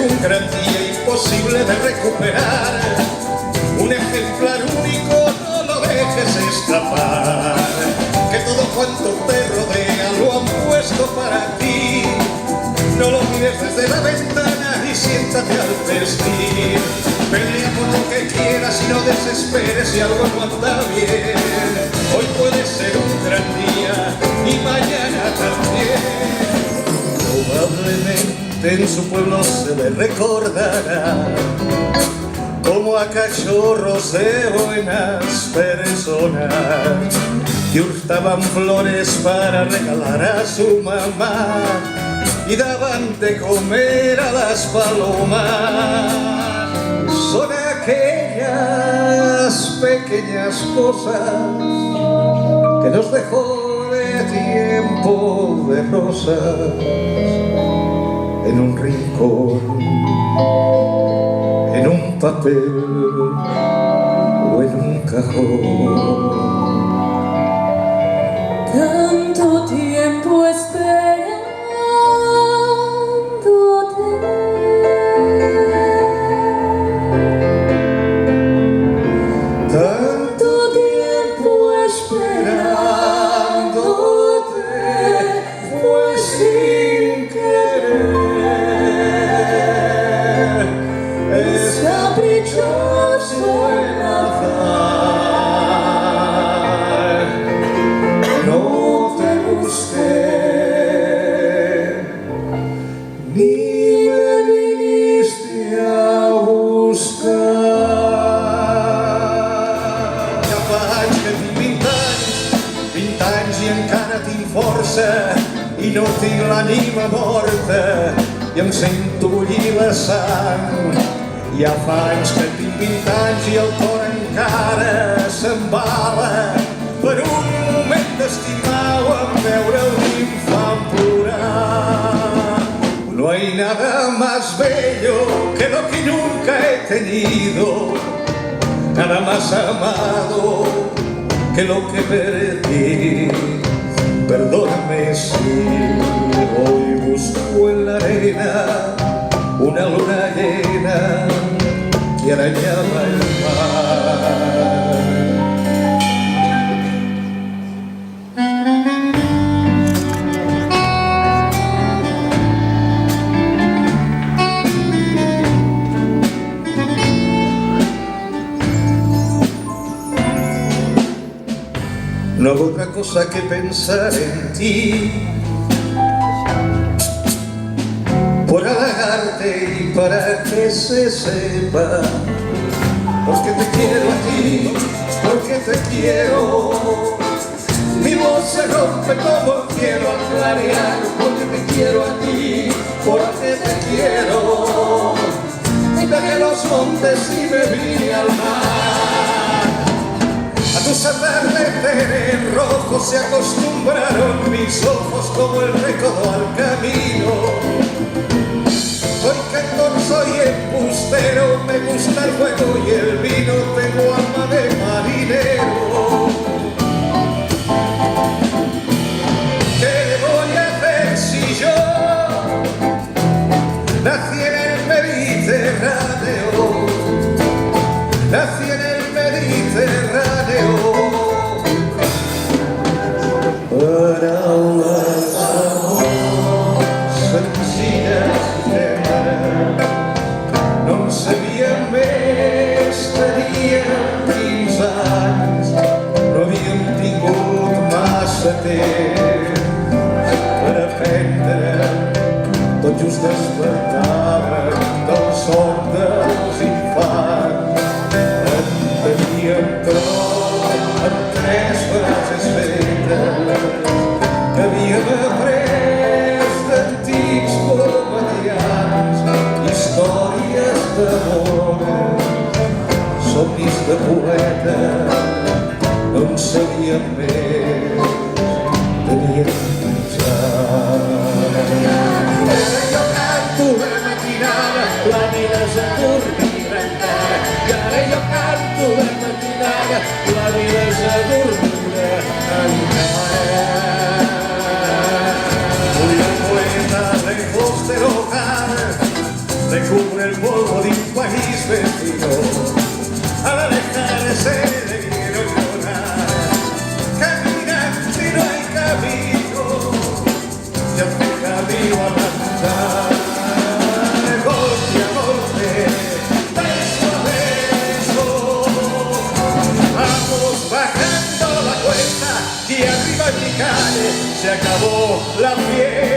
un gran día imposible de recuperar. Un ejemplar único, no lo dejes escapar. Que todo cuanto te rodea lo han puesto para ti. No lo mires desde la ventana y siéntate al vestir. Pelea por lo que quieras y no desesperes si algo no anda bien. Hoy puede ser un gran día y mañana también. Probablemente en su pueblo se le recordará como a cachorros de buenas personas que hurtaban flores para regalar a su mamá y daban de comer a las palomas. Son aquellas pequeñas cosas que nos dejó de tiempo de rosas en un rincón, en un papel o en un cajón. Tanto tiempo esperándote, tanto tiempo esperándote, fue sin querer. Es caprichoso el azar, no te busqué, ni me viniste a buscar. Ja faig que tinc 20 anys i encara tinc força i no tinc l'ànima morta i em sento bullir la sang. Ja fa anys que tinc 20 anys i el cor encara s'embala per un moment d'estimar o en veure'l em fan plorar. No hay nada más bello que lo que nunca he tenido, nada más amado que lo que perdí. Perdóname si hoy busco en la arena una luna llena que arañaba el mar. No hago otra cosa que pensar en ti, por halagarte y para que se sepa, porque te quiero a ti, porque te quiero. Mi voz se rompe como el cielo al clarear, porque te quiero a ti, porque te quiero. Dejé los montes y me vine al mar. A tus atardeceres rojos se acostumbraron mis ojos como el recodo al camino. Soy cantor, soy embustero, me gusta el juego y el vino, tengo alma de marinero. ¿Qué voy a hacer si yo nací en el Mediterráneo? Nací en el Mediterráneo para unas sencillas de mar. No sabíem més, teníem 15 anys, no havíem tingut massa temps per aprendre. Tot just despertàvem del son dels infants. Teníem prou amb 3 frases fetes que havíem après d'antics comedians, històries d'amor, somnis de poeta. No en sabíem més, teníem 15 anys. Jo canto de matinada, la vida s'adormira encara, i ara jo canto de matinada, la vida s'adormira encara. Un poeta lejos del hogar te cubre el polvo de un país vecino. Al alejarse le quiero llorar, camina si no hay camino, ya te camino al andar. Golpe a golpe, beso a beso, vamos bajando la cuesta y arriba en mi calle se acabó la fiesta.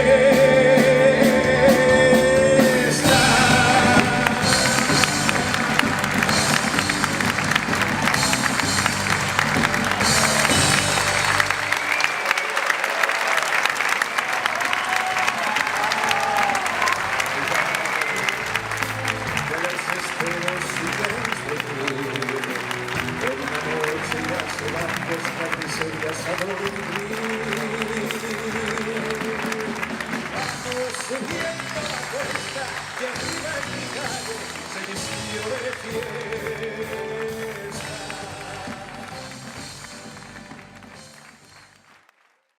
Una noche ya se van los carnicerías a dormir.